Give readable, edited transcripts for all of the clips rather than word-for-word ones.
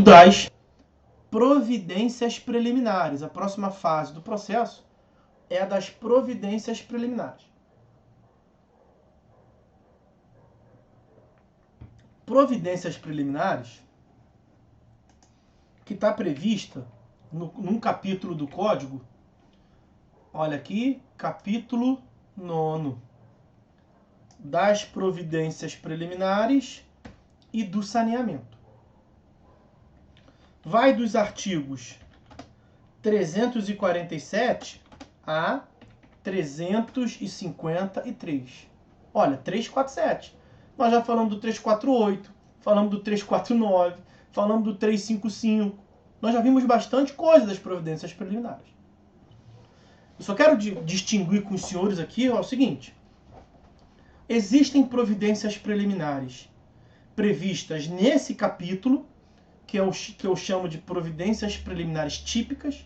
das providências preliminares. A próxima fase do processo é a das providências preliminares. Providências preliminares que está prevista num capítulo do Código. Olha aqui, capítulo 9. Das providências preliminares e do saneamento. Vai dos artigos 347 a 353. Olha, 347. Nós já falamos do 348, falamos do 349, falamos do 355. Nós já vimos bastante coisa das providências preliminares. Eu só quero distinguir com os senhores aqui o seguinte. Existem providências preliminares previstas nesse capítulo, que eu chamo de providências preliminares típicas,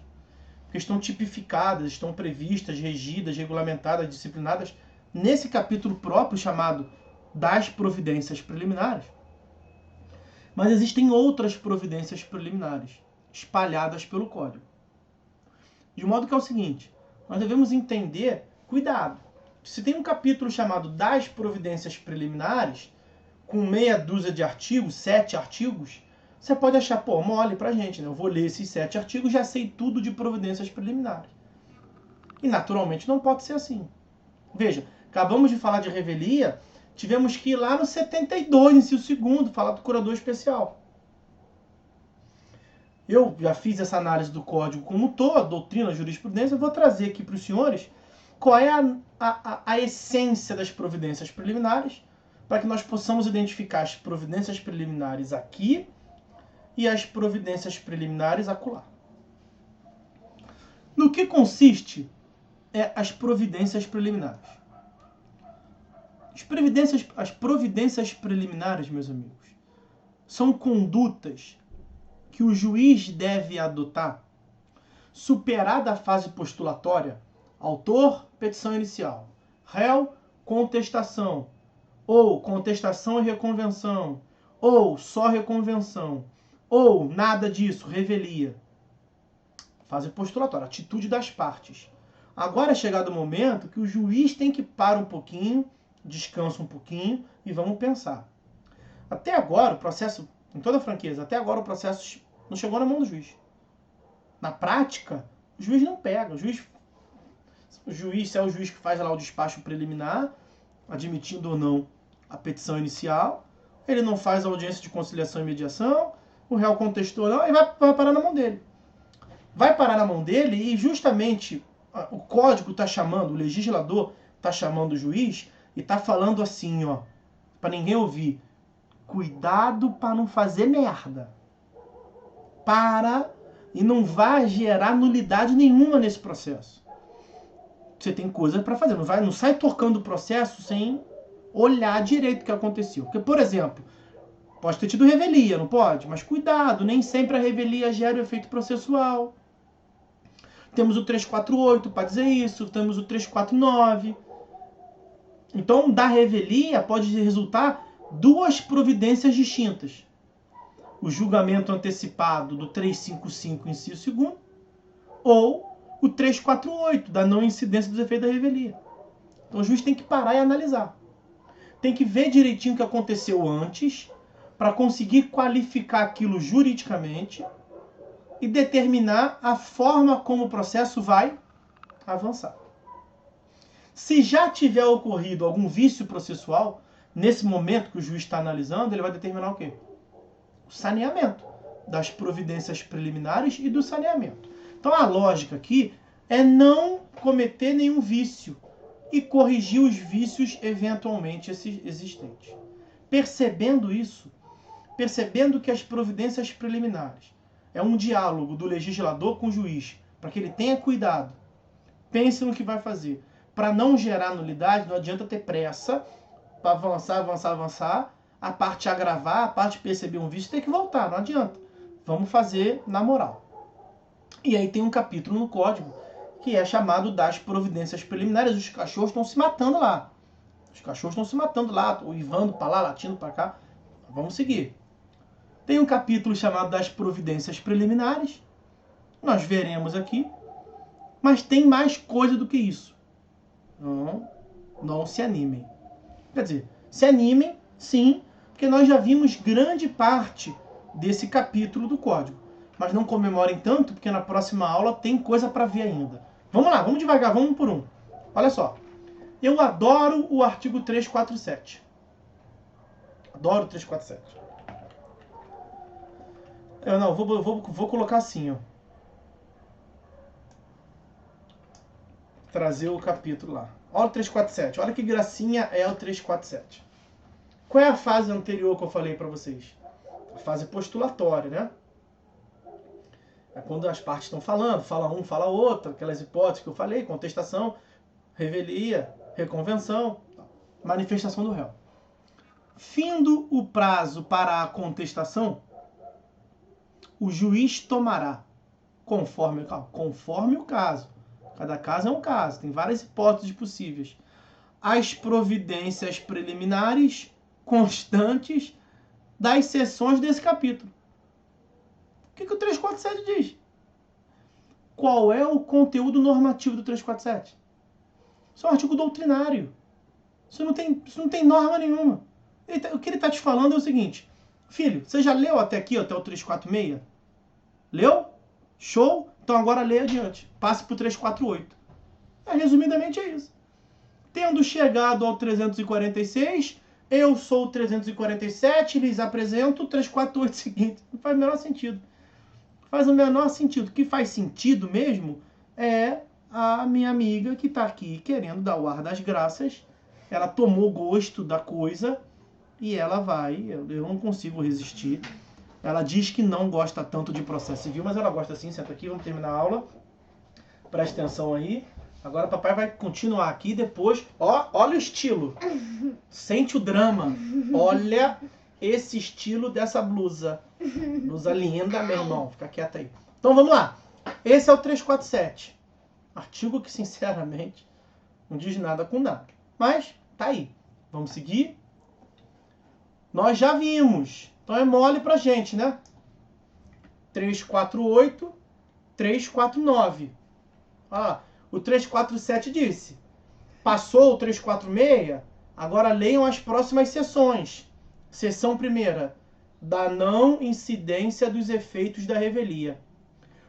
que estão tipificadas, estão previstas, regidas, regulamentadas, disciplinadas, nesse capítulo próprio chamado das providências preliminares. Mas existem outras providências preliminares, espalhadas pelo Código. De modo que é o seguinte, nós devemos entender, cuidado, se tem um capítulo chamado das providências preliminares, com meia dúzia de artigos, 7 artigos, você pode achar, pô, mole pra gente, né? Eu vou ler esses 7 artigos e já sei tudo de providências preliminares. E naturalmente não pode ser assim. Veja, acabamos de falar de revelia, tivemos que ir lá no 72, inciso 2º, falar do curador especial. Eu já fiz essa análise do Código como um todo, doutrina, jurisprudência, eu vou trazer aqui para os senhores qual é a essência das providências preliminares, para que nós possamos identificar as providências preliminares aqui e as providências preliminares acolá. No que consiste as providências preliminares? As providências preliminares, meus amigos, são condutas que o juiz deve adotar superada a fase postulatória, autor, petição inicial, réu, contestação, ou contestação e reconvenção, ou só reconvenção, ou nada disso, revelia. Fase postulatória, atitude das partes. Agora é chegado o momento que o juiz tem que parar um pouquinho, descansa um pouquinho e vamos pensar. Até agora, o processo, em toda a franqueza, até agora o processo não chegou na mão do juiz. Na prática, o juiz não pega. O juiz, se é o juiz que faz lá o despacho preliminar, admitindo ou não a petição inicial, ele não faz a audiência de conciliação e mediação, o réu contestou ou não, e vai parar na mão dele. Vai parar na mão dele e justamente o código está chamando, o legislador está chamando o juiz e está falando assim, ó, para ninguém ouvir, cuidado para não fazer merda. Para e não vai gerar nulidade nenhuma nesse processo. Você tem coisa para fazer, não sai tocando o processo sem olhar direito o que aconteceu. Porque, por exemplo, pode ter tido revelia, não pode? Mas cuidado, nem sempre a revelia gera o efeito processual. Temos o 348 para dizer isso, temos o 349. Então, da revelia pode resultar 2 providências distintas. O julgamento antecipado do 355, inciso 2º, ou o 348, da não incidência dos efeitos da revelia. Então, o juiz tem que parar e analisar. Tem que ver direitinho o que aconteceu antes, para conseguir qualificar aquilo juridicamente e determinar a forma como o processo vai avançar. Se já tiver ocorrido algum vício processual, nesse momento que o juiz está analisando, ele vai determinar o quê? O saneamento das providências preliminares e do saneamento. Então a lógica aqui é não cometer nenhum vício e corrigir os vícios eventualmente existentes. Percebendo isso, percebendo que as providências preliminares é um diálogo do legislador com o juiz, para que ele tenha cuidado, pense no que vai fazer, para não gerar nulidade, não adianta ter pressa para avançar, a parte agravar, a parte perceber um vício, tem que voltar, não adianta. Vamos fazer na moral. E aí tem um capítulo no Código que é chamado das providências preliminares. Os cachorros estão se matando lá. Os cachorros estão se matando lá, uivando para lá, latindo para cá. Vamos seguir. Tem um capítulo chamado das providências preliminares. Nós veremos aqui. Mas tem mais coisa do que isso. Não se animem. Quer dizer, se animem, sim, porque nós já vimos grande parte desse capítulo do código. Mas não comemorem tanto, porque na próxima aula tem coisa para ver ainda. Vamos lá, vamos devagar, vamos um por um. Olha só. Eu adoro o artigo 347. Adoro o 347. Eu não, vou colocar assim, ó. Trazer o capítulo lá. Olha o 347. Olha que gracinha é o 347. Qual é a fase anterior que eu falei para vocês? A fase postulatória, né? É quando as partes estão falando, fala um, fala outro, aquelas hipóteses que eu falei, contestação, revelia, reconvenção, manifestação do réu. Findo o prazo para a contestação, o juiz tomará, conforme o caso. Cada caso é um caso, tem várias hipóteses possíveis. As providências preliminares constantes das seções desse capítulo. O que o 347 diz? Qual é o conteúdo normativo do 347? Isso é um artigo doutrinário. Isso não tem norma nenhuma. O que ele está te falando é o seguinte. Filho, você já leu até aqui, até o 346? Leu? Show? Então agora leia adiante. Passe para o 348. Resumidamente é isso. Tendo chegado ao 346, eu sou o 347, lhes apresento o 348 seguinte. Não faz o menor sentido. Faz o menor sentido. O que faz sentido mesmo é a minha amiga que está aqui querendo dar o ar das graças. Ela tomou gosto da coisa e ela vai. Eu não consigo resistir. Ela diz que não gosta tanto de processo civil, mas ela gosta sim. Senta aqui, vamos terminar a aula. Presta atenção aí. Agora papai vai continuar aqui depois. Olha o estilo. Sente o drama. Olha esse estilo dessa blusa. Blusa linda, meu irmão. Fica quieto aí. Então vamos lá. Esse é o 347. Artigo que, sinceramente, não diz nada com nada. Mas tá aí. Vamos seguir. Nós já vimos. Então é mole pra gente, né? 348, 349. O 347 disse. Passou o 346, agora leiam as próximas seções. Seção primeira, da não incidência dos efeitos da revelia.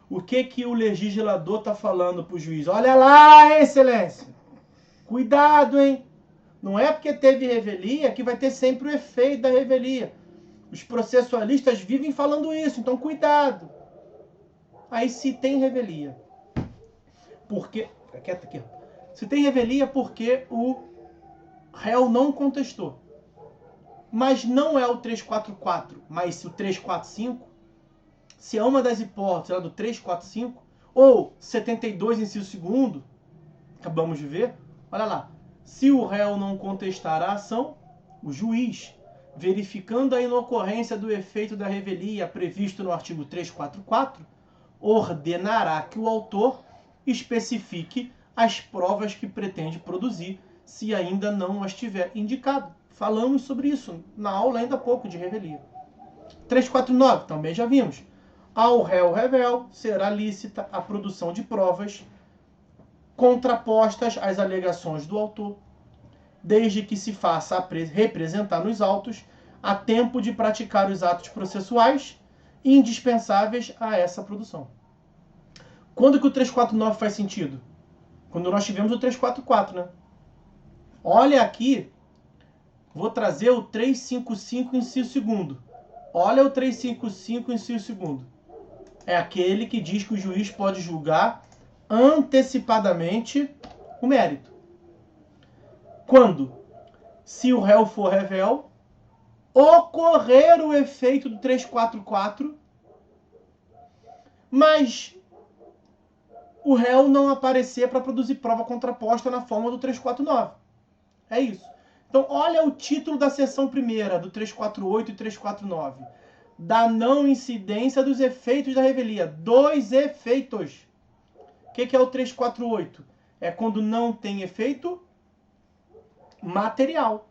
O que o legislador está falando para o juiz? Olha lá, excelência. Cuidado, hein? Não é porque teve revelia que vai ter sempre o efeito da revelia. Os processualistas vivem falando isso, então cuidado. Aí se tem revelia. Porque... Fica quieto aqui. Se tem revelia porque o réu não contestou. Mas não é o 344, mas o 345. Se é uma das hipóteses do 345, ou 72, inciso 2º, acabamos de ver, olha lá. Se o réu não contestar a ação, o juiz, verificando a inocorrência do efeito da revelia previsto no artigo 344, ordenará que o autor especifique as provas que pretende produzir, se ainda não as tiver indicado. Falamos sobre isso na aula ainda há pouco de revelia. 349, também já vimos. Ao réu revel será lícita a produção de provas contrapostas às alegações do autor, desde que se faça representar nos autos a tempo de praticar os atos processuais indispensáveis a essa produção. Quando que o 349 faz sentido? Quando nós tivemos o 344, né? Olha aqui, vou trazer o 355, inciso 2º. Olha o 355, inciso 2º. É aquele que diz que o juiz pode julgar antecipadamente o mérito. Quando? Se o réu for revel, ocorrer o efeito do 344, mas o réu não aparecer para produzir prova contraposta na forma do 349. É isso. Então, olha o título da seção primeira, do 348 e 349. Da não incidência dos efeitos da revelia. 2 efeitos. O que é o 348? É quando não tem efeito material.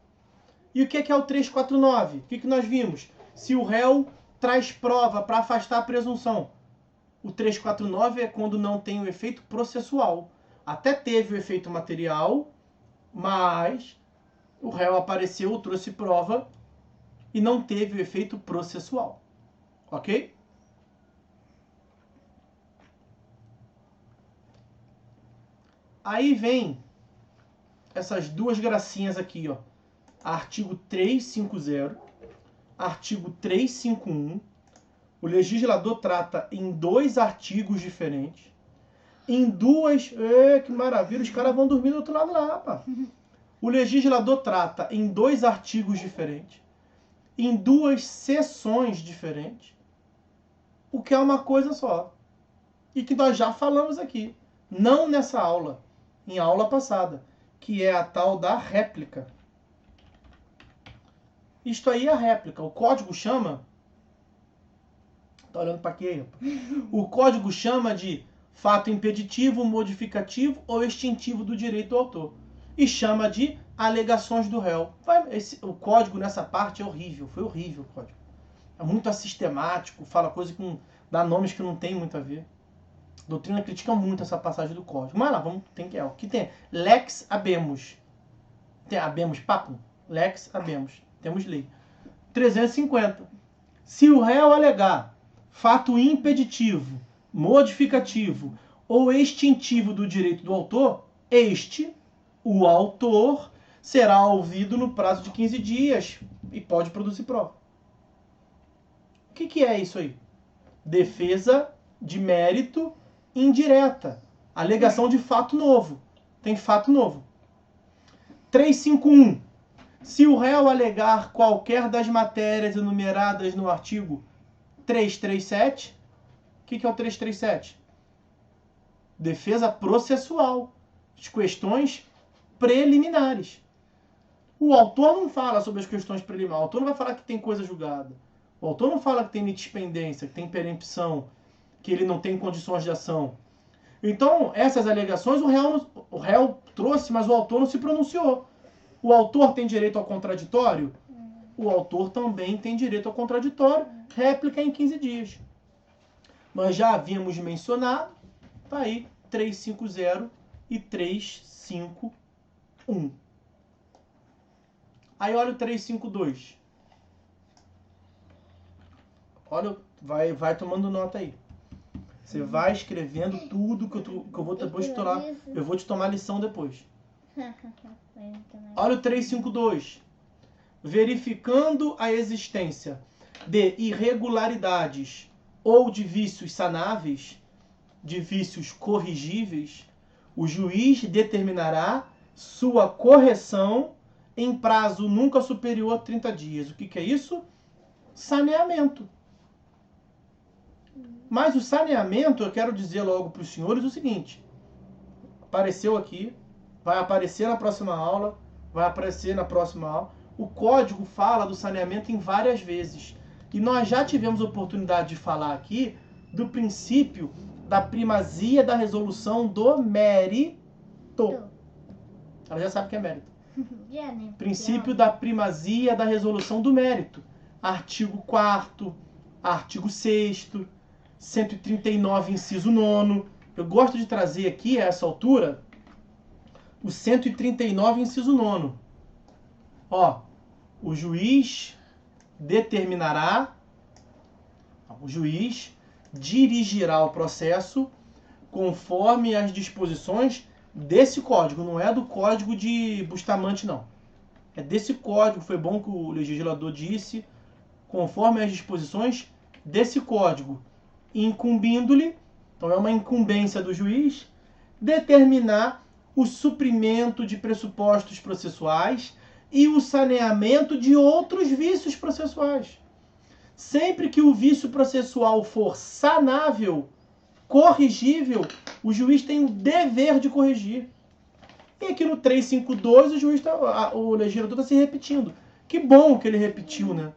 E o que é o 349? O que nós vimos? Se o réu traz prova para afastar a presunção. O 349 é quando não tem o efeito processual. Até teve o efeito material, mas o réu apareceu, trouxe prova e não teve o efeito processual. Ok? Aí vem essas duas gracinhas aqui, ó. Artigo 350, artigo 351. O legislador trata em 2 artigos diferentes. Em 2... que maravilha, os caras vão dormir do outro lado lá, pá. O legislador trata em 2 artigos diferentes. Em 2 sessões diferentes. O que é uma coisa só. E que nós já falamos aqui. Não nessa aula. Em aula passada. Que é a tal da réplica. Isto aí é a réplica. O código chama... Tá olhando para quê? O código chama de fato impeditivo, modificativo ou extintivo do direito do autor. E chama de alegações do réu. O código nessa parte é horrível. Foi horrível o código. É muito assistemático, fala coisa que dá nomes que não tem muito a ver. A doutrina critica muito essa passagem do código. Mas lá, vamos, o que tem? Lex habemus. Tem habemus papum? Lex habemus. Temos lei. 350. Se o réu alegar fato impeditivo, modificativo ou extintivo do direito do autor, o autor, será ouvido no prazo de 15 dias e pode produzir prova. O que é isso aí? Defesa de mérito indireta. Alegação de fato novo. Tem fato novo. 351. Se o réu alegar qualquer das matérias enumeradas no artigo 337, o que é o 337? Defesa processual, de questões preliminares. O autor não fala sobre as questões preliminares, o autor não vai falar que tem coisa julgada, o autor não fala que tem litispendência, que tem perempção, que ele não tem condições de ação. Então, essas alegações o réu trouxe, mas o autor não se pronunciou. O autor tem direito ao contraditório? O autor também tem direito ao contraditório, réplica em 15 dias. Nós já havíamos mencionado, tá aí, 350 e 351. Aí olha o 352. Olha, vai tomando nota aí. Você vai escrevendo tudo que eu vou depois te tomar. Eu vou te tomar lição depois. Olha o 352. Verificando a existência de irregularidades ou de vícios sanáveis, de vícios corrigíveis, o juiz determinará sua correção em prazo nunca superior a 30 dias. O que é isso? Saneamento. Mas o saneamento, eu quero dizer logo para os senhores o seguinte. Apareceu aqui, vai aparecer na próxima aula, vai aparecer na próxima aula. O código fala do saneamento em várias vezes. E nós já tivemos a oportunidade de falar aqui do princípio da primazia da resolução do mérito. Ela já sabe o que é mérito. Princípio da primazia da resolução do mérito. Artigo 4º, artigo 6º, 139, inciso 9º. Eu gosto de trazer aqui, a essa altura, o 139, inciso 9º. Ó, o juiz determinará, o juiz dirigirá o processo conforme as disposições desse código. Não é do código de Bustamante, não. É desse código, foi bom que o legislador disse, conforme as disposições desse código, incumbindo-lhe, então é uma incumbência do juiz, determinar o suprimento de pressupostos processuais e o saneamento de outros vícios processuais. Sempre que o vício processual for sanável, corrigível, o juiz tem o dever de corrigir. E aqui no 352 o legislador está se repetindo. Que bom que ele repetiu, né?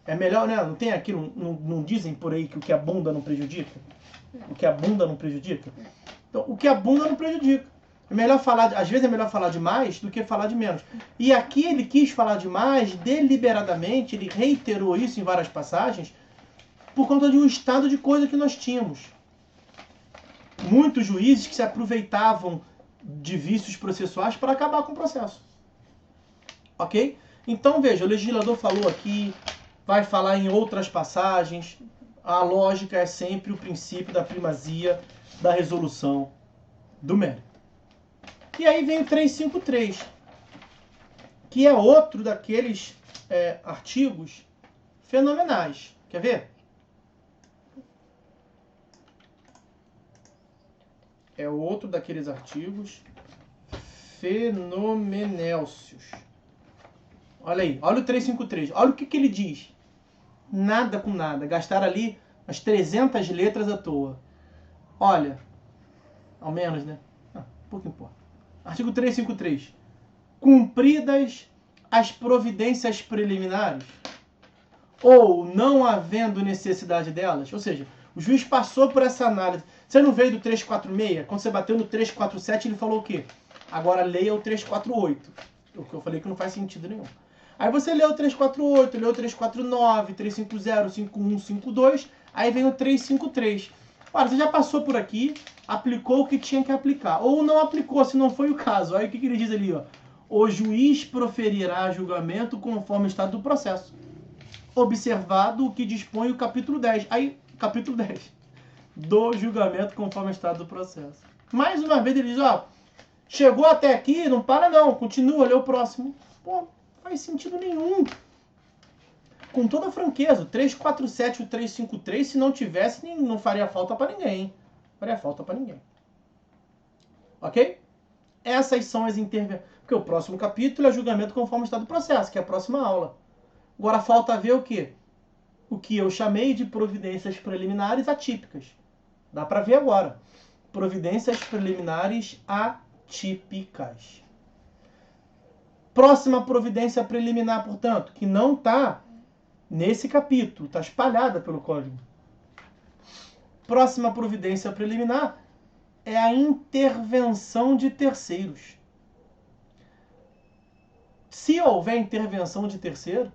É melhor, né? Não tem aqui, não dizem por aí que o que abunda não prejudica? O que abunda não prejudica? Então, o que abunda não prejudica. É melhor falar, às vezes é melhor falar de mais do que falar de menos. E aqui ele quis falar de mais deliberadamente, ele reiterou isso em várias passagens, por conta de um estado de coisa que nós tínhamos. Muitos juízes que se aproveitavam de vícios processuais para acabar com o processo. Ok? Então, veja, o legislador falou aqui, vai falar em outras passagens, a lógica é sempre o princípio da primazia da resolução do mérito. E aí vem o 353, que é outro daqueles artigos fenomenais. Quer ver? É outro daqueles artigos fenomenélcios. Olha aí, olha o 353. Olha o que ele diz. Nada com nada. Gastaram ali as 300 letras à toa. Olha, ao menos, né? Pouco importa. Artigo 353. Cumpridas as providências preliminares, ou não havendo necessidade delas, ou seja, o juiz passou por essa análise. Você não veio do 346? Quando você bateu no 347, ele falou o quê? Agora leia o 348. O que eu falei que não faz sentido nenhum. Aí você leu o 348, leu o 349, 350, 51, 52, aí vem o 353. Ora, você já passou por aqui, aplicou o que tinha que aplicar. Ou não aplicou, se não foi o caso. Aí o que ele diz ali? Ó? O juiz proferirá julgamento conforme o estado do processo, observado o que dispõe o capítulo 10. Aí, capítulo 10 do julgamento conforme o estado do processo. Mais uma vez ele diz, ó, chegou até aqui, não para não, continua, lê o próximo. Pô, não faz sentido nenhum. Com toda franqueza, o 347 e o 353, se não tivesse, não faria falta para ninguém. Hein? Faria falta para ninguém. Ok? Essas são as intervenções. Porque o próximo capítulo é julgamento conforme o estado do processo, que é a próxima aula. Agora falta ver o quê? O que eu chamei de providências preliminares atípicas. Dá para ver agora. Providências preliminares atípicas. Próxima providência preliminar, portanto, que não está nesse capítulo, está espalhada pelo código. Próxima providência preliminar é a intervenção de terceiros. Se houver intervenção de terceiro,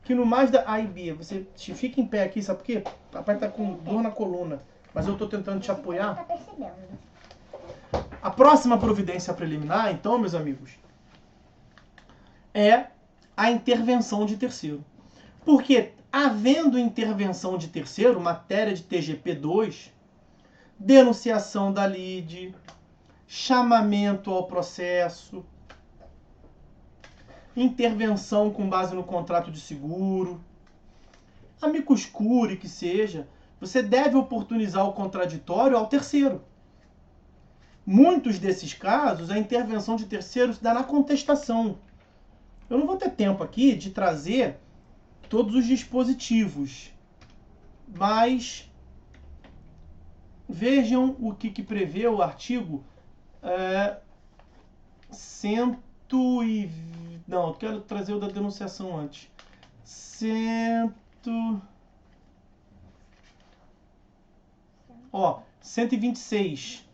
que no mais da A e B, você fica em pé aqui, sabe por quê? Papai está com dor na coluna, mas eu estou tentando te apoiar. Tá percebendo. A próxima providência preliminar, então, meus amigos, é a intervenção de terceiro. Porque, havendo intervenção de terceiro, matéria de TGP 2, denunciação da lide, chamamento ao processo, intervenção com base no contrato de seguro, amicus curiae que seja, você deve oportunizar o contraditório ao terceiro. Muitos desses casos, a intervenção de terceiro se dá na contestação. Eu não vou ter tempo aqui de trazer todos os dispositivos, mas vejam o que prevê o artigo 120. Não, eu quero trazer o da denunciação antes. 126.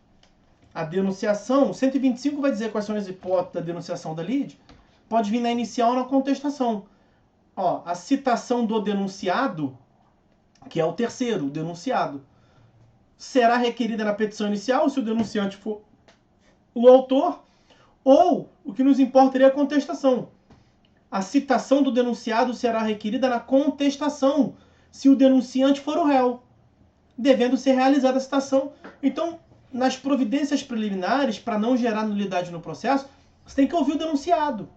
A denunciação. 125 vai dizer quais são as hipóteses da denunciação da lide. Pode vir na inicial ou na contestação. Ó, a citação do denunciado, que é o terceiro, o denunciado, será requerida na petição inicial se o denunciante for o autor, ou o que nos importa seria a contestação. A citação do denunciado será requerida na contestação se o denunciante for o réu, devendo ser realizada a citação. Então, nas providências preliminares, para não gerar nulidade no processo, você tem que ouvir o denunciado,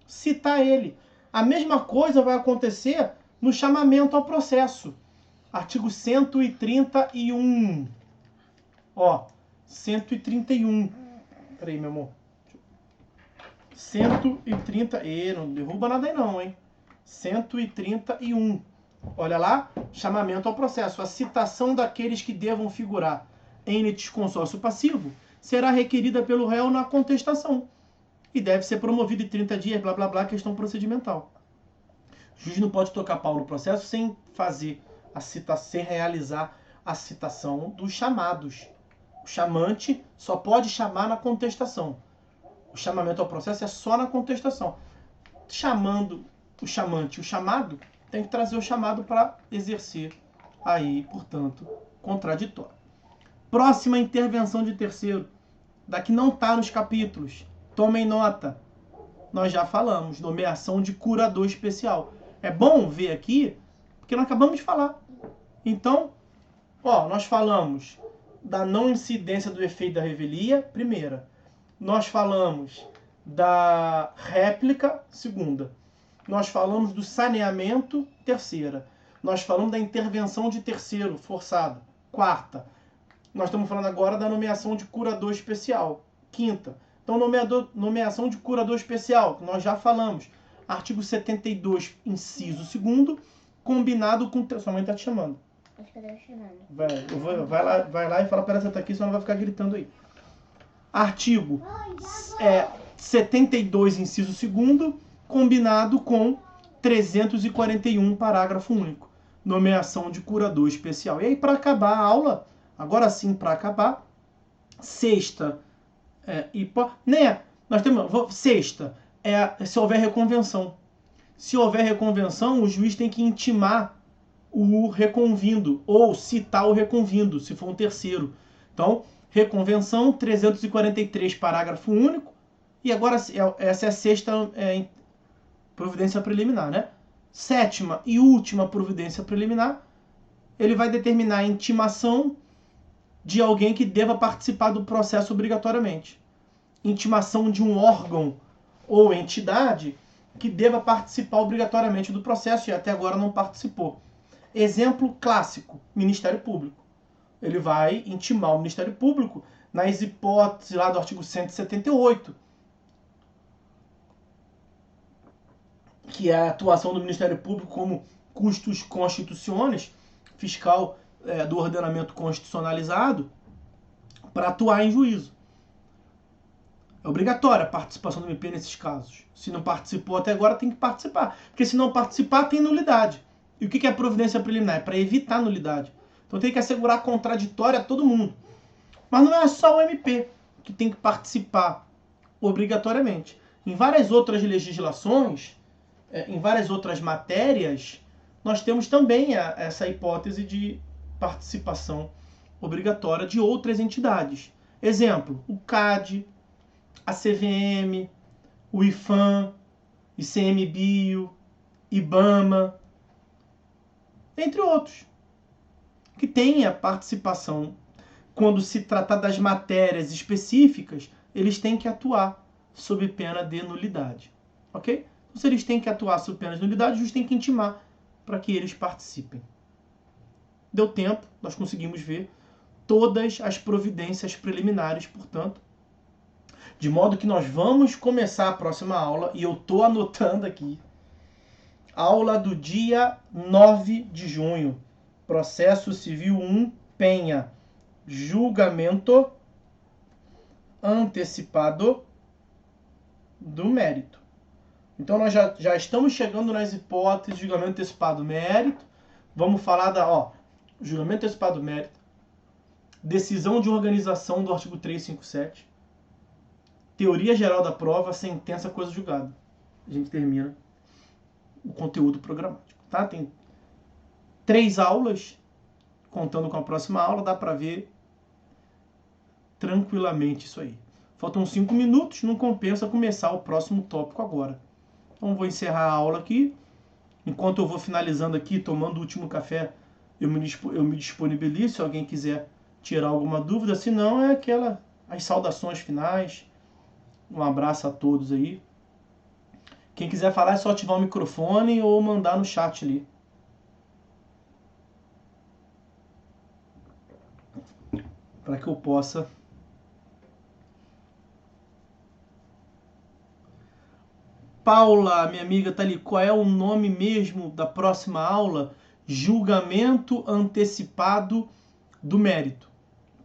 citar ele. A mesma coisa vai acontecer no chamamento ao processo. Artigo 131. Ó, 131. Peraí, meu amor. 130. Não derruba nada aí não, hein? 131. Olha lá, chamamento ao processo. A citação daqueles que devam figurar em litisconsórcio passivo será requerida pelo réu na contestação. E deve ser promovido em 30 dias, blá, blá, blá, questão procedimental. O juiz não pode tocar pau no processo sem fazer a citação, sem realizar a citação dos chamados. O chamante só pode chamar na contestação. O chamamento ao processo é só na contestação. Chamando o chamante, o chamado, tem que trazer o chamado para exercer aí, portanto, contraditório. Próxima intervenção de terceiro, da que não está nos capítulos. Tomem nota. Nós já falamos, nomeação de curador especial. É bom ver aqui, porque nós acabamos de falar. Então, nós falamos da não incidência do efeito da revelia, primeira. Nós falamos da réplica, segunda. Nós falamos do saneamento, terceira. Nós falamos da intervenção de terceiro, forçada, quarta. Nós estamos falando agora da nomeação de curador especial, quinta. Então, nomeação de curador especial, que nós já falamos. Artigo 72, inciso 2º, combinado com... Sua mãe está te chamando. Acho que eu devo chamar. Vai lá e fala para ela sentar aqui, senão ela vai ficar gritando aí. Artigo 72, inciso 2º, combinado com 341, parágrafo único. Nomeação de curador especial. E aí, para acabar a aula, agora sim, para acabar, sexta... Nós temos sexta, se houver reconvenção. Se houver reconvenção, o juiz tem que intimar o reconvindo, ou citar o reconvindo, se for um terceiro. Então, reconvenção, 343, parágrafo único, e agora essa é a sexta providência preliminar, né? Sétima e última providência preliminar, ele vai determinar a intimação de alguém que deva participar do processo obrigatoriamente. Intimação de um órgão ou entidade que deva participar obrigatoriamente do processo e até agora não participou. Exemplo clássico, Ministério Público. Ele vai intimar o Ministério Público nas hipóteses lá do artigo 178, que é a atuação do Ministério Público como custos constitucionais, fiscal do ordenamento constitucionalizado, para atuar em juízo. É obrigatória a participação do MP nesses casos. Se não participou até agora, tem que participar. Porque se não participar, tem nulidade. E o que é a providência preliminar? É para evitar nulidade. Então tem que assegurar contraditória a todo mundo. Mas não é só o MP que tem que participar obrigatoriamente. Em várias outras legislações, em várias outras matérias, nós temos também essa hipótese de participação obrigatória de outras entidades. Exemplo, o CAD, a CVM, o IFAM, ICMBio, IBAMA, entre outros, que tem a participação. Quando se tratar das matérias específicas, eles têm que atuar sob pena de nulidade. Ok? Então, se eles têm que atuar sob pena de nulidade, o juiz tem que intimar para que eles participem. Deu tempo, nós conseguimos ver todas as providências preliminares, portanto, de modo que nós vamos começar a próxima aula, e eu estou anotando aqui, aula do dia 9 de junho, Processo Civil 1, Penha, julgamento antecipado do mérito. Então nós já estamos chegando nas hipóteses de julgamento antecipado do mérito. Vamos falar da julgamento antecipado do mérito, decisão de organização do artigo 357, teoria geral da prova, sentença, coisa julgada. A gente termina o conteúdo programático, tá? Tem 3 aulas, contando com a próxima aula, dá para ver tranquilamente isso aí. Faltam 5 minutos, não compensa começar o próximo tópico agora. Então vou encerrar a aula aqui. Enquanto eu vou finalizando aqui, tomando o último café, eu me disponibilizo se alguém quiser tirar alguma dúvida. Se não, as saudações finais. Um abraço a todos aí. Quem quiser falar é só ativar o microfone ou mandar no chat ali. Para que eu possa... Paula, minha amiga, tá ali. Qual é o nome mesmo da próxima aula? Julgamento antecipado do mérito,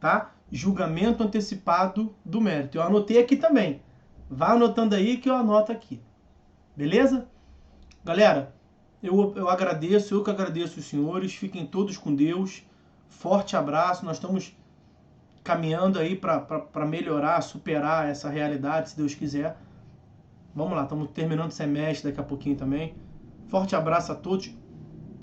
tá? Julgamento antecipado do mérito. Eu anotei aqui também. Vá anotando aí que eu anoto aqui. Beleza? Galera, eu agradeço, eu que agradeço os senhores. Fiquem todos com Deus. Forte abraço. Nós estamos caminhando aí para melhorar, superar essa realidade, se Deus quiser. Vamos lá, estamos terminando o semestre daqui a pouquinho também. Forte abraço a todos.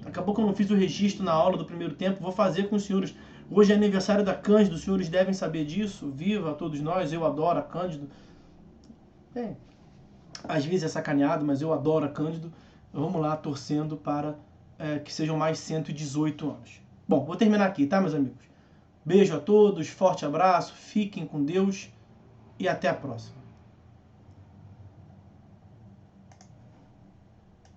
Acabou que eu não fiz o registro na aula do primeiro tempo, vou fazer com os senhores. Hoje é aniversário da Cândido, os senhores devem saber disso. Viva a todos nós, eu adoro a Cândido. Bem, às vezes é sacaneado, mas eu adoro a Cândido. Vamos lá, torcendo para que sejam mais 118 anos. Bom, vou terminar aqui, tá, meus amigos? Beijo a todos, forte abraço, fiquem com Deus e até a próxima.